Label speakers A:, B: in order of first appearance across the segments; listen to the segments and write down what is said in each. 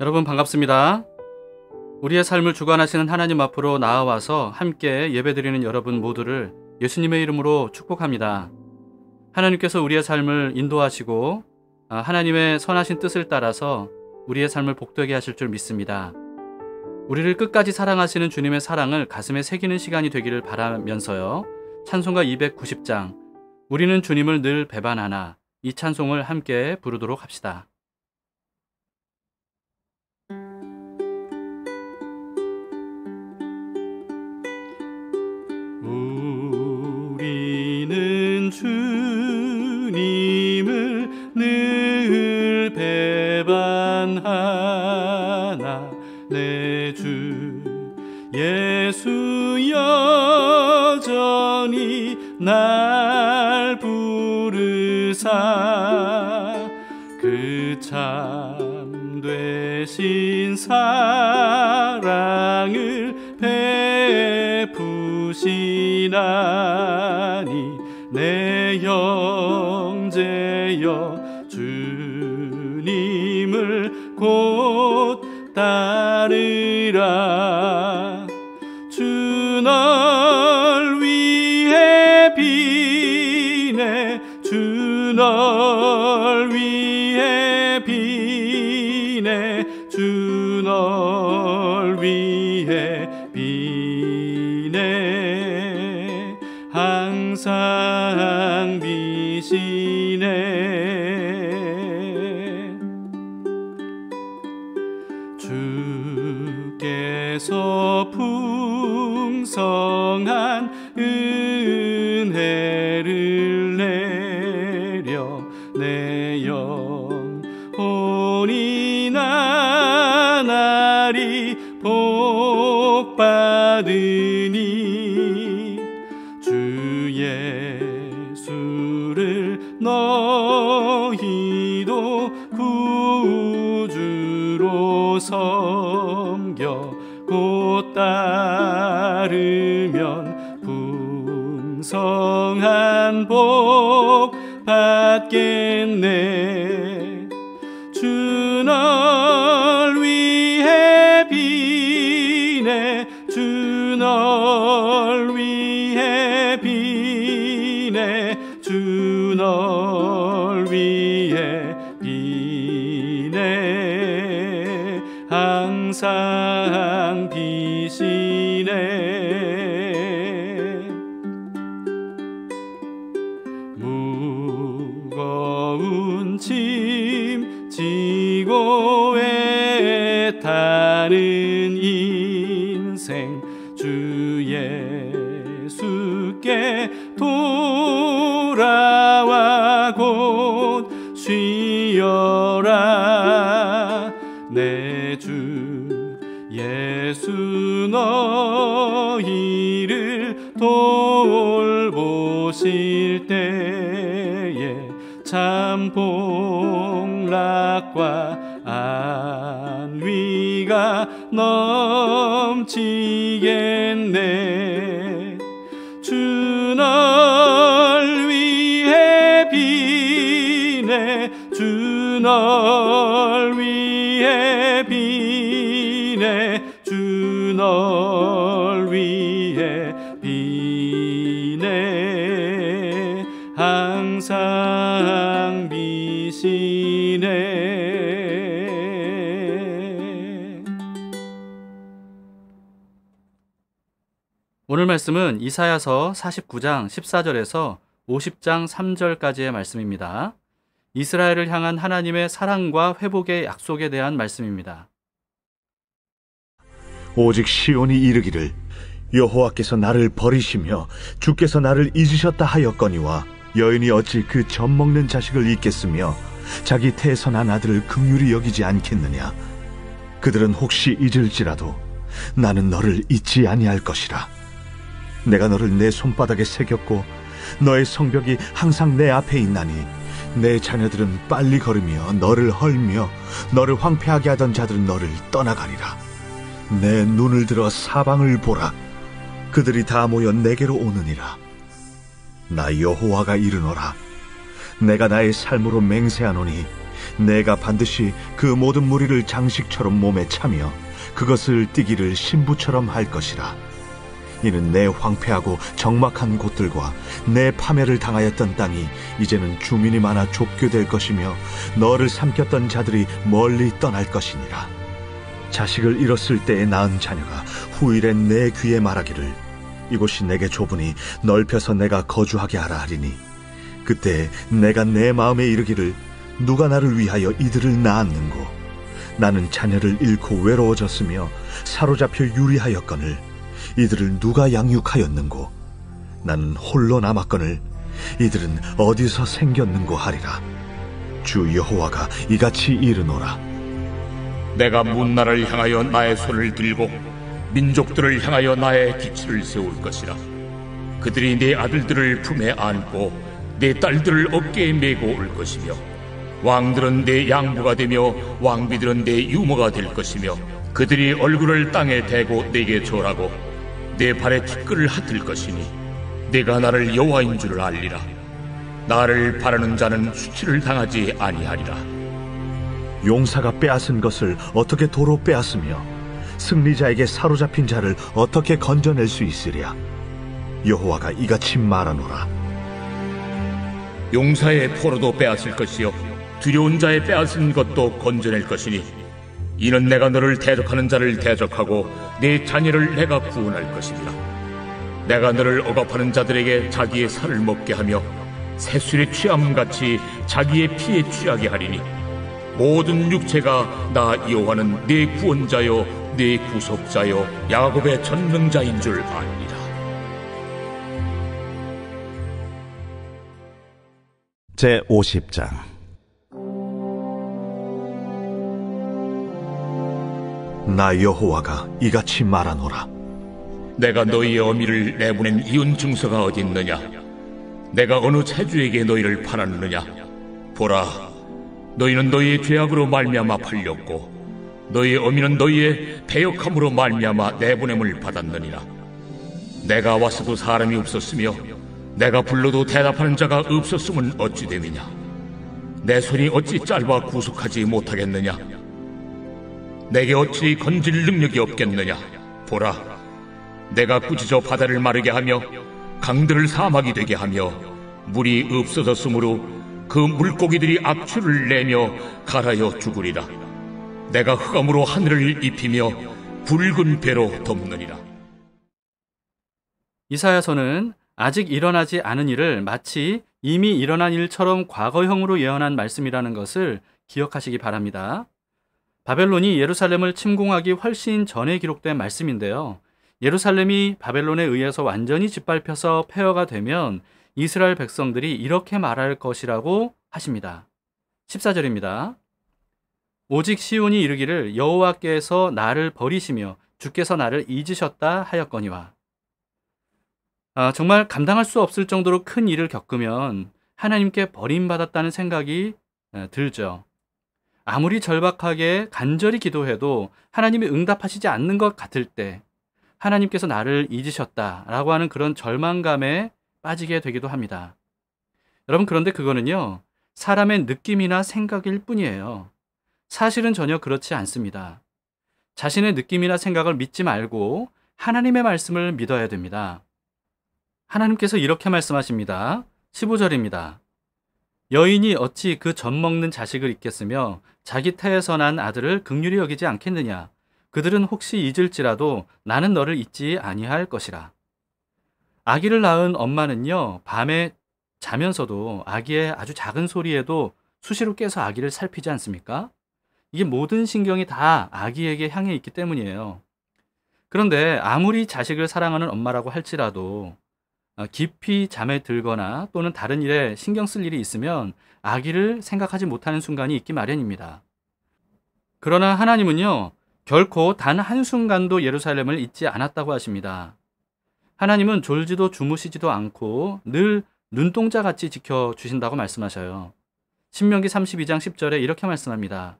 A: 여러분 반갑습니다. 우리의 삶을 주관하시는 하나님 앞으로 나아와서 함께 예배드리는 여러분 모두를 예수님의 이름으로 축복합니다. 하나님께서 우리의 삶을 인도하시고 하나님의 선하신 뜻을 따라서 우리의 삶을 복되게 하실 줄 믿습니다. 우리를 끝까지 사랑하시는 주님의 사랑을 가슴에 새기는 시간이 되기를 바라면서요. 찬송가 290장 우리는 주님을 늘 배반하나, 이 찬송을 함께 부르도록 합시다. 우리는 주님을 늘 배반하나, 내 주 예수 여전히 날 부르사 그 참되신 사랑을 베푸시나니, 내 형제여 주님을 곧 따르라. 주 널 위해 비네, 주 널 위해 비네, 주 널 위해 비네, 항상 비시네. 주께서 풍성한 은혜를 내려 내 영혼이 나날이 복받으니, 주 예수를 너희도 구주로 섬겨 곧 따르면 풍성한 복 받겠네. 주 널 위해 비네, 주 널 위해 비네, 주 널 위해 비네, 항상 비시네. 무거운 짐 지고 애타는 인생 주 예수께 돌아와 곧 쉬어라. 내 주 예수 너희를 돌보실 때에 참 복락과 안위가 넘치겠네. 주 널 위해 비네, 주 널 위해 비네, 주 널 위해 비네, 항상 비시네. 오늘 말씀은 이사야서 49장 14절에서 50장 3절까지의 말씀입니다. 이스라엘을 향한 하나님의 사랑과 회복의 약속에 대한 말씀입니다.
B: 오직 시온이 이르기를 여호와께서 나를 버리시며 주께서 나를 잊으셨다 하였거니와, 여인이 어찌 그 젖먹는 자식을 잊겠으며 자기 태선한 아들을 긍휼히 여기지 않겠느냐. 그들은 혹시 잊을지라도 나는 너를 잊지 아니할 것이라. 내가 너를 내 손바닥에 새겼고 너의 성벽이 항상 내 앞에 있나니, 내 자녀들은 빨리 걸으며 너를 헐며 너를 황폐하게 하던 자들은 너를 떠나가리라. 내 눈을 들어 사방을 보라. 그들이 다 모여 내게로 오느니라. 나 여호와가 이르노라. 내가 나의 삶으로 맹세하노니 내가 반드시 그 모든 무리를 장식처럼 몸에 차며 그것을 띠기를 신부처럼 할 것이라. 이는 내 황폐하고 적막한 곳들과 내 파멸을 당하였던 땅이 이제는 주민이 많아 좁게 될 것이며 너를 삼켰던 자들이 멀리 떠날 것이니라. 자식을 잃었을 때에 낳은 자녀가 후일에 내 귀에 말하기를 이곳이 내게 좁으니 넓혀서 내가 거주하게 하라 하리니, 그때 내가 내 마음에 이르기를 누가 나를 위하여 이들을 낳았는고. 나는 자녀를 잃고 외로워졌으며 사로잡혀 유리하였거늘 이들을 누가 양육하였는고. 나는 홀로 남았거늘 이들은 어디서 생겼는고 하리라. 주 여호와가 이같이 이르노라.
C: 내가 문나라를 향하여 나의 손을 들고 민족들을 향하여 나의 기치를 세울 것이라. 그들이 내 아들들을 품에 안고 내 딸들을 어깨에 메고 올 것이며, 왕들은 내 양부가 되며 왕비들은 내 유모가 될 것이며, 그들이 얼굴을 땅에 대고 내게 절하고 내 발에 티끌을 핫을 것이니 내가 나를 여호와인 줄을 알리라. 나를 바라는 자는 수치를 당하지 아니하리라.
B: 용사가 빼앗은 것을 어떻게 도로 빼앗으며 승리자에게 사로잡힌 자를 어떻게 건져낼 수 있으랴. 여호와가 이같이 말하노라.
C: 용사의 포로도 빼앗을 것이요 두려운 자의 빼앗은 것도 건져낼 것이니, 이는 내가 너를 대적하는 자를 대적하고 네 자녀를 내가 구원할 것이니라. 내가 너를 억압하는 자들에게 자기의 살을 먹게 하며 새술에 취함같이 자기의 피에 취하게 하리니, 모든 육체가 나 여호와는 네 구원자요 네 구속자요 야곱의 전능자인 줄 아니라.
D: 제50장.
B: 나 여호와가 이같이 말하노라.
C: 내가 너희의 어미를 내보낸 이혼 증서가 어디 있느냐? 내가 어느 체주에게 너희를 팔았느냐? 보라, 너희는 너희의 죄악으로 말미암아 팔렸고 너희의 어미는 너희의 배역함으로 말미암아 내보냄을 받았느니라. 내가 왔어도 사람이 없었으며 내가 불러도 대답하는 자가 없었음은 어찌 됨이냐? 내 손이 어찌 짧아 구속하지 못하겠느냐? 내게 어찌 건질 능력이 없겠느냐? 보라, 내가 꾸짖어 바다를 마르게 하며 강들을 사막이 되게 하며 물이 없어졌으므로 그 물고기들이 악취를 내며 갈아여 죽으리라. 내가 흑암으로 하늘을 입히며 붉은 배로 덮느니라.
A: 이사야서는 아직 일어나지 않은 일을 마치 이미 일어난 일처럼 과거형으로 예언한 말씀이라는 것을 기억하시기 바랍니다. 바벨론이 예루살렘을 침공하기 훨씬 전에 기록된 말씀인데요. 예루살렘이 바벨론에 의해서 완전히 짓밟혀서 폐허가 되면 이스라엘 백성들이 이렇게 말할 것이라고 하십니다. 14절입니다. 오직 시온이 이르기를 여호와께서 나를 버리시며 주께서 나를 잊으셨다 하였거니와. 정말 감당할 수 없을 정도로 큰 일을 겪으면 하나님께 버림받았다는 생각이 들죠. 아무리 절박하게 간절히 기도해도 하나님이 응답하시지 않는 것 같을 때 하나님께서 나를 잊으셨다라고 하는 그런 절망감에 빠지게 되기도 합니다. 여러분, 그런데 그거는요, 사람의 느낌이나 생각일 뿐이에요. 사실은 전혀 그렇지 않습니다. 자신의 느낌이나 생각을 믿지 말고 하나님의 말씀을 믿어야 됩니다. 하나님께서 이렇게 말씀하십니다. 15절입니다. 여인이 어찌 그 젖 먹는 자식을 잊겠으며 자기 태에서 난 아들을 긍휼히 여기지 않겠느냐? 그들은 혹시 잊을지라도 나는 너를 잊지 아니할 것이라. 아기를 낳은 엄마는요, 밤에 자면서도 아기의 아주 작은 소리에도 수시로 깨서 아기를 살피지 않습니까? 이게 모든 신경이 다 아기에게 향해 있기 때문이에요. 그런데 아무리 자식을 사랑하는 엄마라고 할지라도 깊이 잠에 들거나 또는 다른 일에 신경 쓸 일이 있으면 아기를 생각하지 못하는 순간이 있기 마련입니다. 그러나 하나님은요, 결코 단 한순간도 예루살렘을 잊지 않았다고 하십니다. 하나님은 졸지도 주무시지도 않고 늘 눈동자같이 지켜주신다고 말씀하셔요. 신명기 32장 10절에 이렇게 말씀합니다.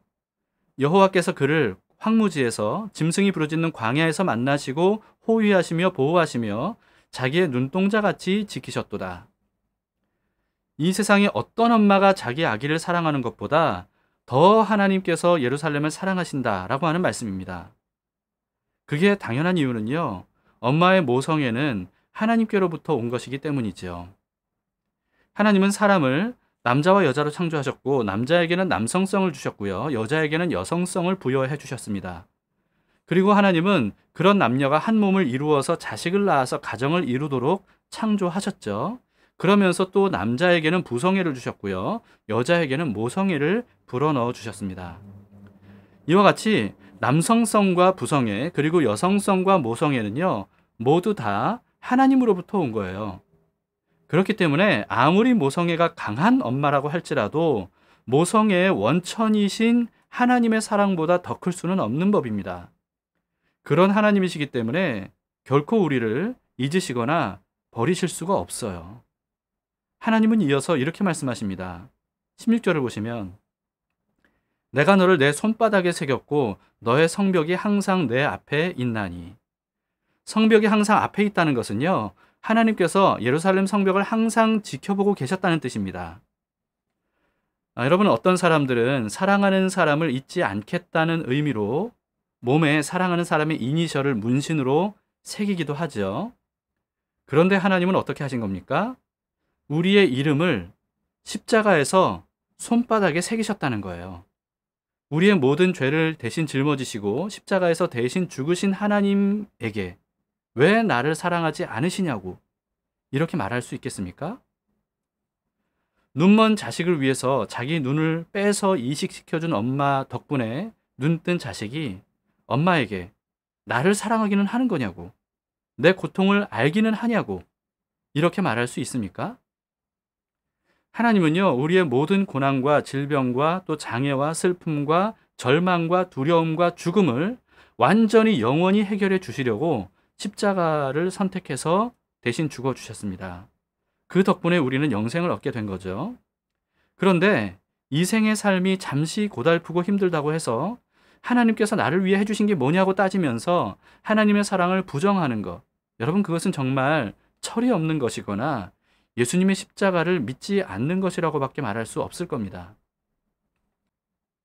A: 여호와께서 그를 황무지에서 짐승이 부르짖는 광야에서 만나시고 호위하시며 보호하시며 자기의 눈동자같이 지키셨도다. 이 세상에 어떤 엄마가 자기 아기를 사랑하는 것보다 더 하나님께서 예루살렘을 사랑하신다라고 하는 말씀입니다. 그게 당연한 이유는요, 엄마의 모성애는 하나님께로부터 온 것이기 때문이죠. 하나님은 사람을 남자와 여자로 창조하셨고, 남자에게는 남성성을 주셨고요, 여자에게는 여성성을 부여해 주셨습니다. 그리고 하나님은 그런 남녀가 한 몸을 이루어서 자식을 낳아서 가정을 이루도록 창조하셨죠. 그러면서 또 남자에게는 부성애를 주셨고요, 여자에게는 모성애를 불어넣어 주셨습니다. 이와 같이 남성성과 부성애, 그리고 여성성과 모성애는요, 모두 다 하나님으로부터 온 거예요. 그렇기 때문에 아무리 모성애가 강한 엄마라고 할지라도 모성애의 원천이신 하나님의 사랑보다 더 클 수는 없는 법입니다. 그런 하나님이시기 때문에 결코 우리를 잊으시거나 버리실 수가 없어요. 하나님은 이어서 이렇게 말씀하십니다. 16절을 보시면, 내가 너를 내 손바닥에 새겼고 너의 성벽이 항상 내 앞에 있나니. 성벽이 항상 앞에 있다는 것은요, 하나님께서 예루살렘 성벽을 항상 지켜보고 계셨다는 뜻입니다. 여러분, 어떤 사람들은 사랑하는 사람을 잊지 않겠다는 의미로 몸에 사랑하는 사람의 이니셜을 문신으로 새기기도 하죠. 그런데 하나님은 어떻게 하신 겁니까? 우리의 이름을 십자가에서 손바닥에 새기셨다는 거예요. 우리의 모든 죄를 대신 짊어지시고 십자가에서 대신 죽으신 하나님에게 왜 나를 사랑하지 않으시냐고 이렇게 말할 수 있겠습니까? 눈먼 자식을 위해서 자기 눈을 빼서 이식시켜준 엄마 덕분에 눈뜬 자식이 엄마에게 나를 사랑하기는 하는 거냐고, 내 고통을 알기는 하냐고 이렇게 말할 수 있습니까? 하나님은요, 우리의 모든 고난과 질병과 또 장애와 슬픔과 절망과 두려움과 죽음을 완전히 영원히 해결해 주시려고 십자가를 선택해서 대신 죽어 주셨습니다. 그 덕분에 우리는 영생을 얻게 된 거죠. 그런데 이 생의 삶이 잠시 고달프고 힘들다고 해서 하나님께서 나를 위해 해주신 게 뭐냐고 따지면서 하나님의 사랑을 부정하는 것, 여러분, 그것은 정말 철이 없는 것이거나 예수님의 십자가를 믿지 않는 것이라고밖에 말할 수 없을 겁니다.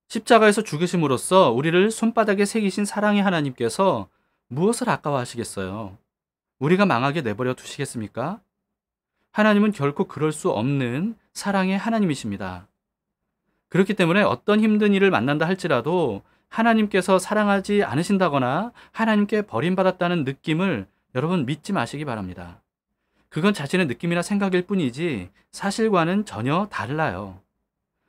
A: 십자가에서 죽으심으로써 우리를 손바닥에 새기신 사랑의 하나님께서 무엇을 아까워하시겠어요? 우리가 망하게 내버려 두시겠습니까? 하나님은 결코 그럴 수 없는 사랑의 하나님이십니다. 그렇기 때문에 어떤 힘든 일을 만난다 할지라도 하나님께서 사랑하지 않으신다거나 하나님께 버림받았다는 느낌을 여러분 믿지 마시기 바랍니다. 그건 자신의 느낌이나 생각일 뿐이지 사실과는 전혀 달라요.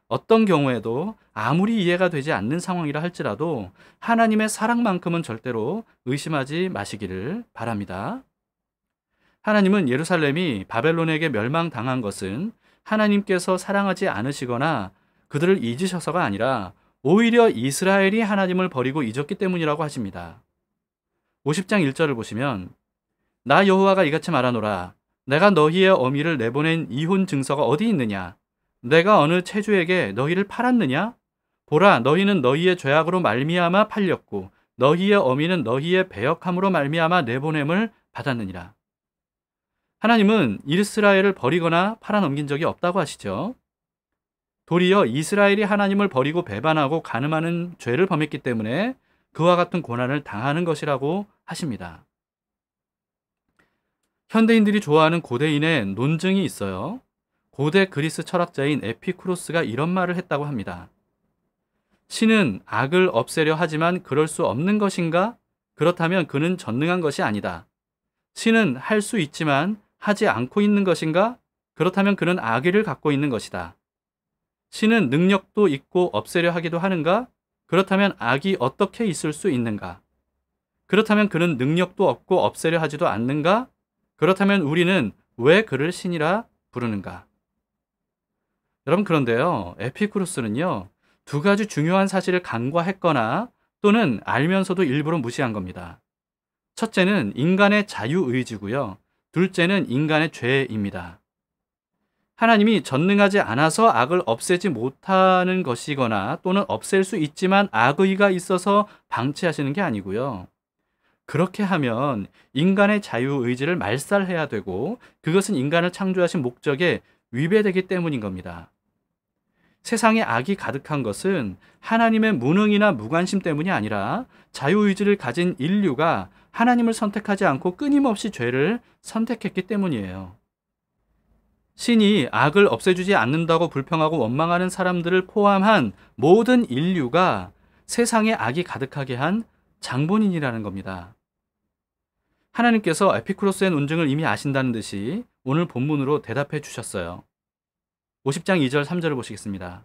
A: 어떤 경우에도 아무리 이해가 되지 않는 상황이라 할지라도 하나님의 사랑만큼은 절대로 의심하지 마시기를 바랍니다. 하나님은 예루살렘이 바벨론에게 멸망당한 것은 하나님께서 사랑하지 않으시거나 그들을 잊으셔서가 아니라 오히려 이스라엘이 하나님을 버리고 잊었기 때문이라고 하십니다. 50장 1절을 보시면, 나 여호와가 이같이 말하노라. 내가 너희의 어미를 내보낸 이혼 증서가 어디 있느냐? 내가 어느 체주에게 너희를 팔았느냐? 보라, 너희는 너희의 죄악으로 말미암아 팔렸고 너희의 어미는 너희의 배역함으로 말미암아 내보냄을 받았느니라. 하나님은 이스라엘을 버리거나 팔아넘긴 적이 없다고 하시죠. 도리어 이스라엘이 하나님을 버리고 배반하고 간음하는 죄를 범했기 때문에 그와 같은 고난을 당하는 것이라고 하십니다. 현대인들이 좋아하는 고대인의 논증이 있어요. 고대 그리스 철학자인 에피쿠로스가 이런 말을 했다고 합니다. 신은 악을 없애려 하지만 그럴 수 없는 것인가? 그렇다면 그는 전능한 것이 아니다. 신은 할 수 있지만 하지 않고 있는 것인가? 그렇다면 그는 악의를 갖고 있는 것이다. 신은 능력도 있고 없애려 하기도 하는가? 그렇다면 악이 어떻게 있을 수 있는가? 그렇다면 그는 능력도 없고 없애려 하지도 않는가? 그렇다면 우리는 왜 그를 신이라 부르는가? 여러분, 그런데요, 에피쿠로스는요, 두 가지 중요한 사실을 간과했거나 또는 알면서도 일부러 무시한 겁니다. 첫째는 인간의 자유의지고요. 둘째는 인간의 죄입니다. 하나님이 전능하지 않아서 악을 없애지 못하는 것이거나 또는 없앨 수 있지만 악의가 있어서 방치하시는 게 아니고요. 그렇게 하면 인간의 자유의지를 말살해야 되고 그것은 인간을 창조하신 목적에 위배되기 때문인 겁니다. 세상에 악이 가득한 것은 하나님의 무능이나 무관심 때문이 아니라 자유의지를 가진 인류가 하나님을 선택하지 않고 끊임없이 죄를 선택했기 때문이에요. 신이 악을 없애주지 않는다고 불평하고 원망하는 사람들을 포함한 모든 인류가 세상에 악이 가득하게 한 장본인이라는 겁니다. 하나님께서 에피쿠로스의 논증을 이미 아신다는 듯이 오늘 본문으로 대답해 주셨어요. 50장 2절 3절을 보시겠습니다.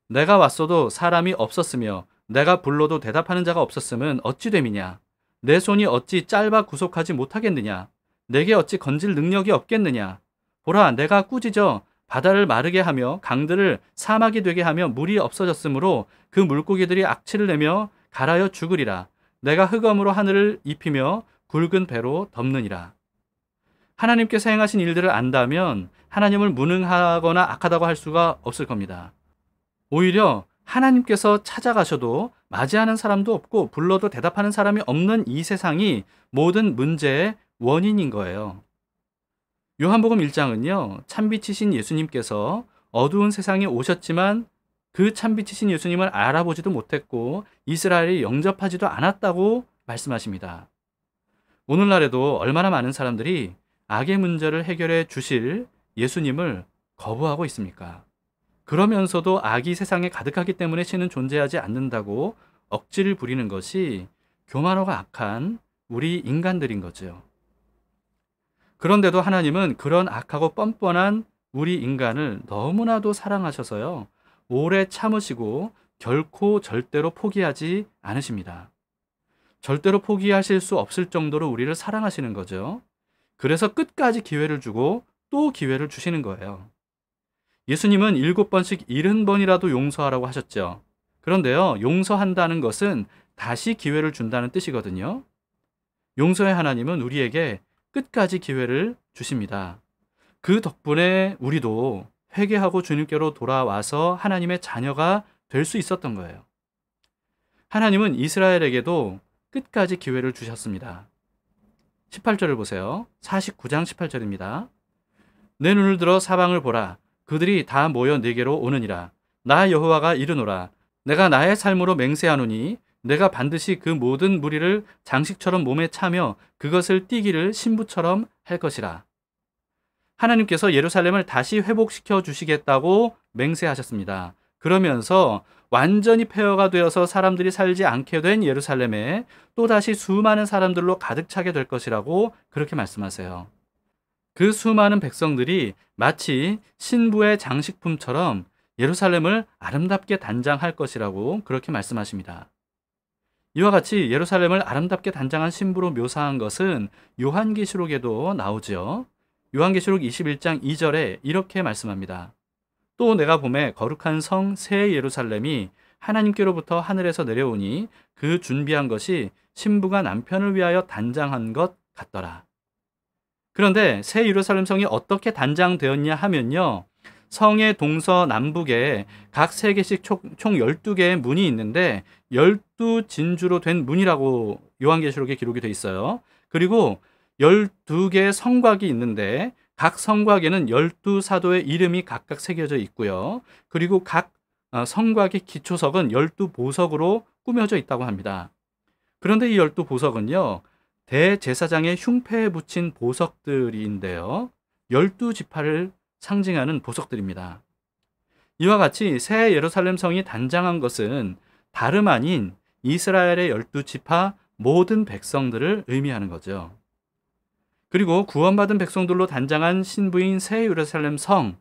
A: 내가 왔어도 사람이 없었으며 내가 불러도 대답하는 자가 없었음은 어찌 됨이냐? 내 손이 어찌 짧아 구속하지 못하겠느냐? 내게 어찌 건질 능력이 없겠느냐? 보라, 내가 꾸짖어 바다를 마르게 하며 강들을 사막이 되게 하며 물이 없어졌으므로 그 물고기들이 악취를 내며 갈아여 죽으리라. 내가 흑암으로 하늘을 입히며 굵은 배로 덮느니라. 하나님께서 행하신 일들을 안다면 하나님을 무능하거나 악하다고 할 수가 없을 겁니다. 오히려 하나님께서 찾아가셔도 맞이하는 사람도 없고 불러도 대답하는 사람이 없는 이 세상이 모든 문제의 원인인 거예요. 요한복음 1장은요, 참빛이신 예수님께서 어두운 세상에 오셨지만 그 참빛이신 예수님을 알아보지도 못했고 이스라엘이 영접하지도 않았다고 말씀하십니다. 오늘날에도 얼마나 많은 사람들이 악의 문제를 해결해 주실 예수님을 거부하고 있습니까? 그러면서도 악이 세상에 가득하기 때문에 신은 존재하지 않는다고 억지를 부리는 것이 교만하고 악한 우리 인간들인 거죠. 그런데도 하나님은 그런 악하고 뻔뻔한 우리 인간을 너무나도 사랑하셔서요, 오래 참으시고 결코 절대로 포기하지 않으십니다. 절대로 포기하실 수 없을 정도로 우리를 사랑하시는 거죠. 그래서 끝까지 기회를 주고 또 기회를 주시는 거예요. 예수님은 7번씩 70번이라도 용서하라고 하셨죠. 그런데요, 용서한다는 것은 다시 기회를 준다는 뜻이거든요. 용서의 하나님은 우리에게 끝까지 기회를 주십니다. 그 덕분에 우리도 회개하고 주님께로 돌아와서 하나님의 자녀가 될 수 있었던 거예요. 하나님은 이스라엘에게도 끝까지 기회를 주셨습니다. 18절을 보세요. 49장 18절입니다. 내 눈을 들어 사방을 보라. 그들이 다 모여 내게로 오느니라. 나 여호와가 이르노라. 내가 나의 삶으로 맹세하노니 내가 반드시 그 모든 무리를 장식처럼 몸에 차며 그것을 띠기를 신부처럼 할 것이라. 하나님께서 예루살렘을 다시 회복시켜 주시겠다고 맹세하셨습니다. 그러면서 완전히 폐허가 되어서 사람들이 살지 않게 된 예루살렘에 또다시 수많은 사람들로 가득 차게 될 것이라고 그렇게 말씀하세요. 그 수많은 백성들이 마치 신부의 장식품처럼 예루살렘을 아름답게 단장할 것이라고 그렇게 말씀하십니다. 이와 같이 예루살렘을 아름답게 단장한 신부로 묘사한 것은 요한계시록에도 나오죠. 요한계시록 21장 2절에 이렇게 말씀합니다. 또 내가 보매 거룩한 성 새 예루살렘이 하나님께로부터 하늘에서 내려오니 그 준비한 것이 신부가 남편을 위하여 단장한 것 같더라. 그런데 새 예루살렘 성이 어떻게 단장되었냐 하면요, 성의 동서남북에 각 3개씩 총 12개의 문이 있는데 12진주로 된 문이라고 요한계시록에 기록이 돼 있어요. 그리고 12개의 성곽이 있는데 각 성곽에는 12사도의 이름이 각각 새겨져 있고요. 그리고 각 성곽의 기초석은 12보석으로 꾸며져 있다고 합니다. 그런데 이 12보석은요, 대제사장의 흉패에 붙인 보석들인데요, 12지파를 상징하는 보석들입니다. 이와 같이 새 예루살렘 성이 단장한 것은 다름 아닌 이스라엘의 12지파 모든 백성들을 의미하는 거죠. 그리고 구원받은 백성들로 단장한 신부인 새 예루살렘 성,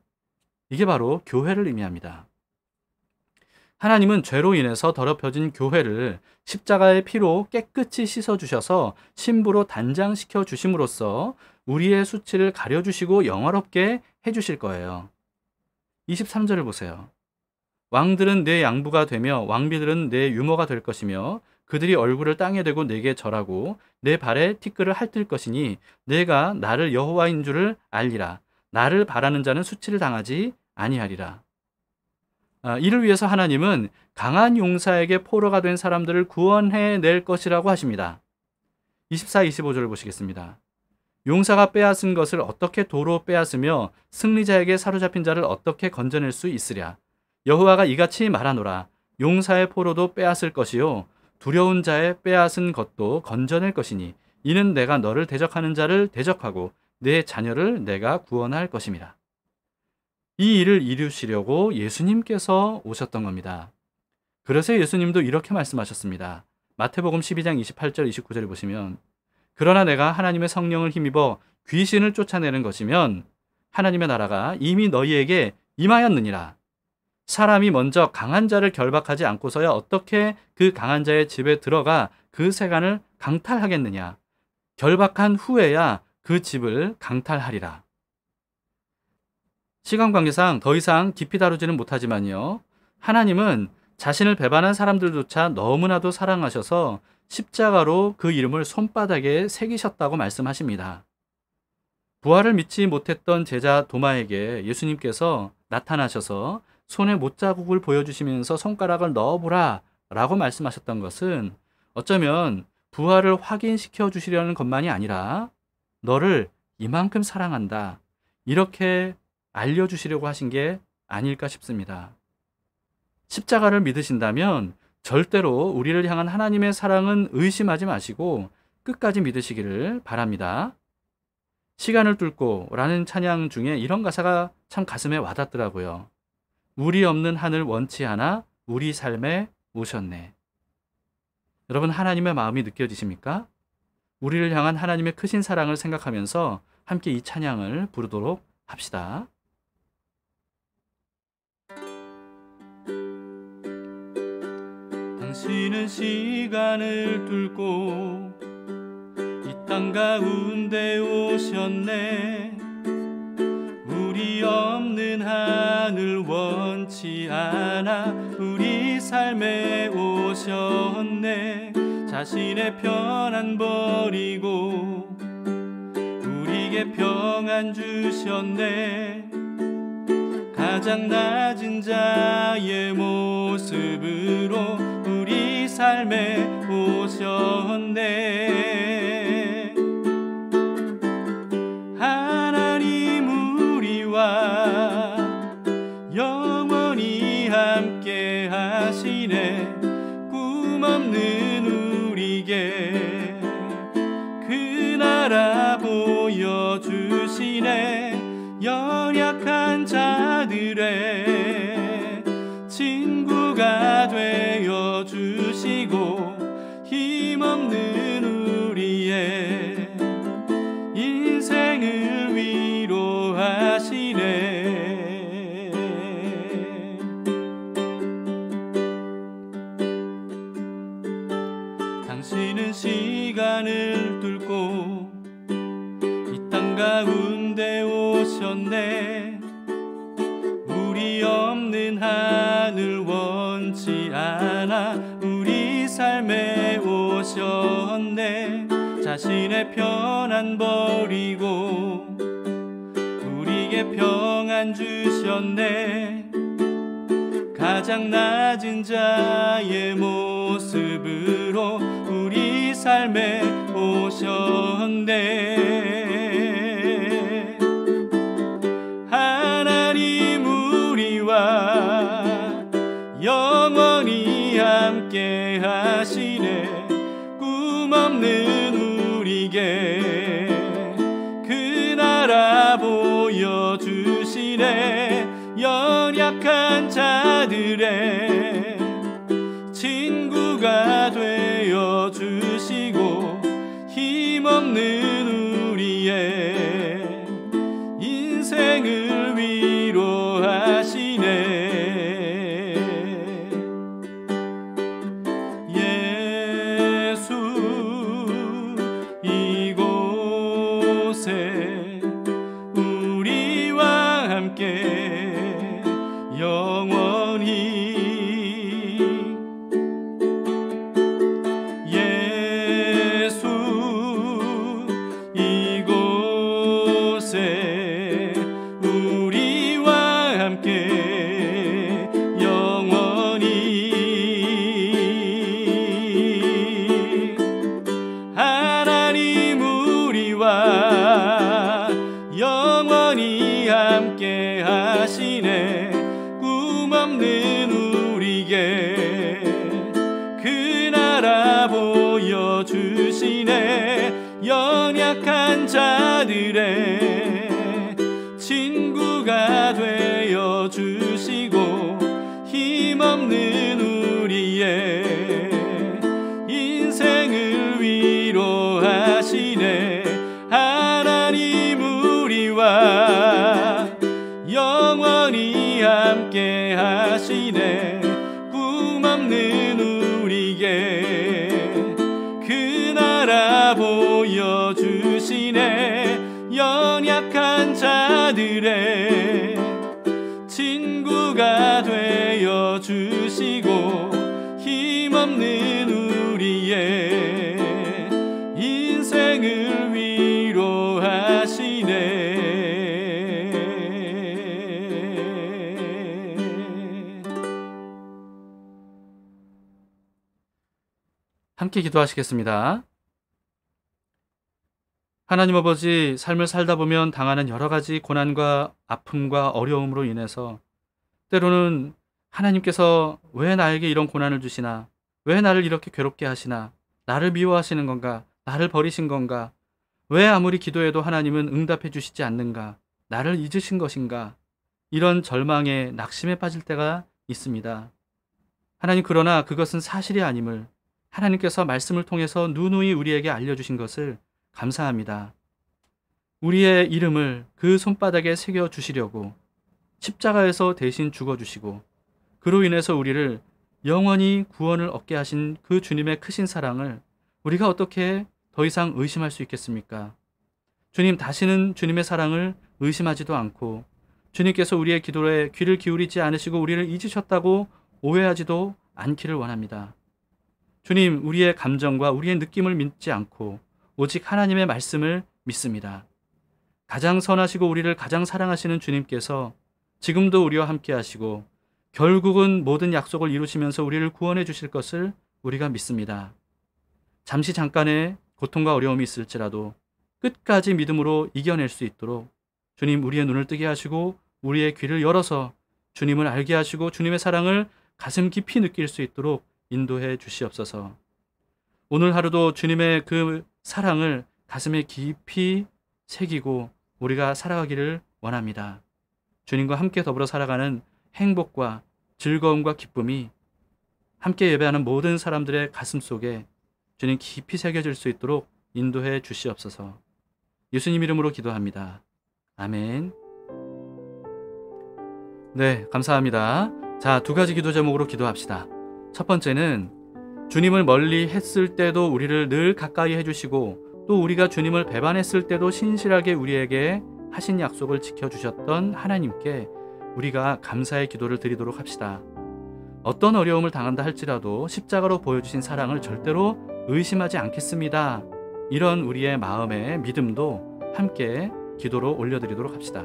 A: 이게 바로 교회를 의미합니다. 하나님은 죄로 인해서 더럽혀진 교회를 십자가의 피로 깨끗이 씻어주셔서 신부로 단장시켜 주심으로써 우리의 수치를 가려주시고 영화롭게 해주실 거예요. 23절을 보세요. 왕들은 내 양부가 되며 왕비들은 내 유모가 될 것이며 그들이 얼굴을 땅에 대고 내게 절하고 내 발에 티끌을 핥을 것이니 내가 나를 여호와인 줄을 알리라. 나를 바라는 자는 수치를 당하지 아니하리라. 이를 위해서 하나님은 강한 용사에게 포로가 된 사람들을 구원해낼 것이라고 하십니다. 24, 25절을 보시겠습니다. 용사가 빼앗은 것을 어떻게 도로 빼앗으며 승리자에게 사로잡힌 자를 어떻게 건져낼 수 있으랴. 여호와가 이같이 말하노라. 용사의 포로도 빼앗을 것이요 두려운 자의 빼앗은 것도 건져낼 것이니 이는 내가 너를 대적하는 자를 대적하고 내 자녀를 내가 구원할 것임이라. 이 일을 이루시려고 예수님께서 오셨던 겁니다. 그래서 예수님도 이렇게 말씀하셨습니다. 마태복음 12장 28절 29절을 보시면 그러나 내가 하나님의 성령을 힘입어 귀신을 쫓아내는 것이면 하나님의 나라가 이미 너희에게 임하였느니라. 사람이 먼저 강한 자를 결박하지 않고서야 어떻게 그 강한 자의 집에 들어가 그 세간을 강탈하겠느냐. 결박한 후에야 그 집을 강탈하리라. 시간 관계상 더 이상 깊이 다루지는 못하지만요. 하나님은 자신을 배반한 사람들조차 너무나도 사랑하셔서 십자가로 그 이름을 손바닥에 새기셨다고 말씀하십니다. 부활을 믿지 못했던 제자 도마에게 예수님께서 나타나셔서 손에 못자국을 보여주시면서 손가락을 넣어보라 라고 말씀하셨던 것은 어쩌면 부활을 확인시켜 주시려는 것만이 아니라 너를 이만큼 사랑한다 이렇게 알려주시려고 하신 게 아닐까 싶습니다. 십자가를 믿으신다면 절대로 우리를 향한 하나님의 사랑은 의심하지 마시고 끝까지 믿으시기를 바랍니다. 시간을 뚫고 라는 찬양 중에 이런 가사가 참 가슴에 와닿더라고요. 우리 없는 하늘 원치 않아 우리 삶에 오셨네. 여러분 하나님의 마음이 느껴지십니까? 우리를 향한 하나님의 크신 사랑을 생각하면서 함께 이 찬양을 부르도록 합시다. 당신은 시간을 뚫고 이 땅 가운데 오셨네. 우리 없는 하늘 원치 않아 우리 삶에 오셨네. 자신의 편안 버리고 우리에게 평안 주셨네. 가장 낮은 자의 모습으로 우리 삶에 오셨네. 하나님 우리와 영원히 함께 하시네. 꿈 없는 우리에게 그 나라 보여주시네. 연약한 자들의 친구가 되어 주시고 힘없는 우리의 인생을 위로하시네. 당신은 시간을 뚫고 이 땅 가운데 오셨네. 우리 없는 하늘 원치 않아 우리 삶에 오셨네. 자신의 편안 버리고 우리에게 평안 주셨네. 가장 낮은 자의 모습으로 우리 삶에 오셨네. 하나님 우리와 영원히 함께 하시네. 꿈 없는 우리에게 그 나라 보여주시네. 연약한 자들의 친구가 되어 주시고 힘없는 우리의 인생을 위로하시네. 예수 이곳에 우리와 함께 영원히 예수 이곳에 우리와 함께 영원히 하나님 우리와 영원히 함께 하시네. 꿈 힘없는 우리에게 그 나라 보여주시네. 연약한 자들의 친구가 되어 주시고 힘없는 우리의 인생을 위로하시네. 하나님 우리와 영원히 함께 하시네. 꿈없는 우리에게 그 나라 보여주시네. 연약한 자들의 친구가 되어 주시고 힘없는 우리의 인생을 위로하시네. 함께 기도하시겠습니다. 하나님 아버지, 삶을 살다 보면 당하는 여러 가지 고난과 아픔과 어려움으로 인해서 때로는 하나님께서 왜 나에게 이런 고난을 주시나, 왜 나를 이렇게 괴롭게 하시나, 나를 미워하시는 건가, 나를 버리신 건가, 왜 아무리 기도해도 하나님은 응답해 주시지 않는가, 나를 잊으신 것인가, 이런 절망에 낙심에 빠질 때가 있습니다. 하나님, 그러나 그것은 사실이 아님을 하나님께서 말씀을 통해서 누누이 우리에게 알려주신 것을 감사합니다. 우리의 이름을 그 손바닥에 새겨주시려고 십자가에서 대신 죽어주시고 그로 인해서 우리를 영원히 구원을 얻게 하신 그 주님의 크신 사랑을 우리가 어떻게 더 이상 의심할 수 있겠습니까? 주님, 다시는 주님의 사랑을 의심하지도 않고 주님께서 우리의 기도에 귀를 기울이지 않으시고 우리를 잊으셨다고 오해하지도 않기를 원합니다. 주님, 우리의 감정과 우리의 느낌을 믿지 않고 오직 하나님의 말씀을 믿습니다. 가장 선하시고 우리를 가장 사랑하시는 주님께서 지금도 우리와 함께 하시고 결국은 모든 약속을 이루시면서 우리를 구원해 주실 것을 우리가 믿습니다. 잠시 잠깐의 고통과 어려움이 있을지라도 끝까지 믿음으로 이겨낼 수 있도록 주님, 우리의 눈을 뜨게 하시고 우리의 귀를 열어서 주님을 알게 하시고 주님의 사랑을 가슴 깊이 느낄 수 있도록 인도해 주시옵소서. 오늘 하루도 주님의 그 사랑을 가슴에 깊이 새기고 우리가 살아가기를 원합니다. 주님과 함께 더불어 살아가는 행복과 즐거움과 기쁨이 함께 예배하는 모든 사람들의 가슴 속에 주님 깊이 새겨질 수 있도록 인도해 주시옵소서. 예수님 이름으로 기도합니다. 아멘. 네, 감사합니다. 자, 두 가지 기도 제목으로 기도합시다. 첫 번째는 주님을 멀리 했을 때도 우리를 늘 가까이 해주시고 또 우리가 주님을 배반했을 때도 신실하게 우리에게 하신 약속을 지켜주셨던 하나님께 우리가 감사의 기도를 드리도록 합시다. 어떤 어려움을 당한다 할지라도 십자가로 보여주신 사랑을 절대로 의심하지 않겠습니다. 이런 우리의 마음의 믿음도 함께 기도로 올려드리도록 합시다.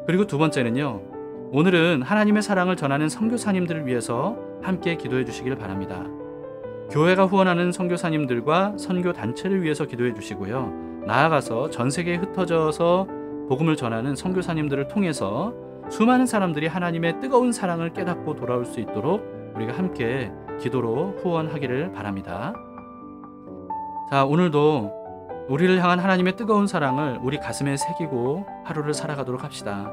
A: 그리고 두 번째는요, 오늘은 하나님의 사랑을 전하는 선교사님들을 위해서 함께 기도해 주시길 바랍니다. 교회가 후원하는 선교사님들과 선교단체를 위해서 기도해 주시고요. 나아가서 전 세계에 흩어져서 복음을 전하는 선교사님들을 통해서 수많은 사람들이 하나님의 뜨거운 사랑을 깨닫고 돌아올 수 있도록 우리가 함께 기도로 후원하기를 바랍니다. 자, 오늘도 우리를 향한 하나님의 뜨거운 사랑을 우리 가슴에 새기고 하루를 살아가도록 합시다.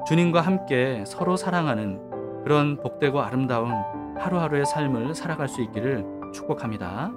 A: 주님과 함께 서로 사랑하는 그런 복되고 아름다운 하루하루의 삶을 살아갈 수 있기를 축복합니다.